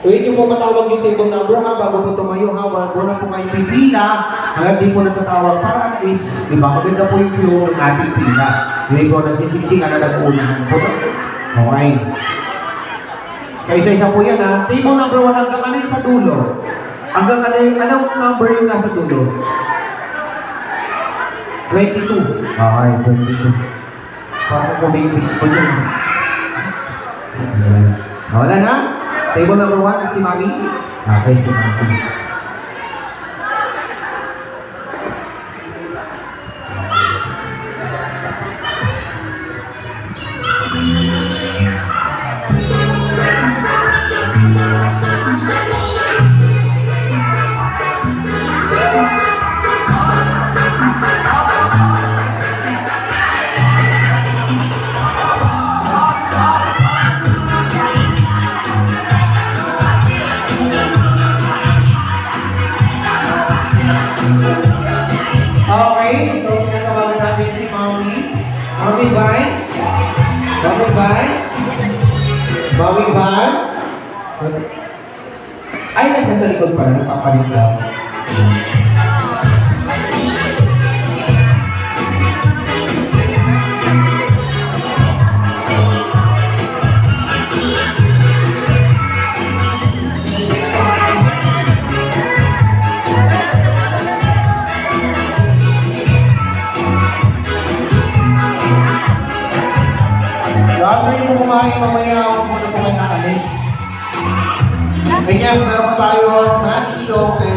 Tuwin niyo po matawag yung table number ha, bago po tumayo ha, wala po na po kayo pipila, hanggang di po natatawag para at least, di ba, maganda po yung flow ng ating pila. Hindi po nagsisiksikan na nag-uunahan po. Okay. Kaya isa-isa po yan ha. Table number 1 hanggang ano yung sa dulo? Hanggang ano yung, anong number yung nasa dulo? 22. Okay, 22. Parang kung may quiz po dyan. Wala na? Table number 1, si Mami? Okay, si Mami. Okay, so pinatawagan natin si Mami. Mami Bay? Mami Bay? Mami Bay? Ay, nasa likod pa, nagpapalit daw. Lahat rin po kumain mamaya ako muna po kayo nakalis. Kanya, meron pa tayo match show and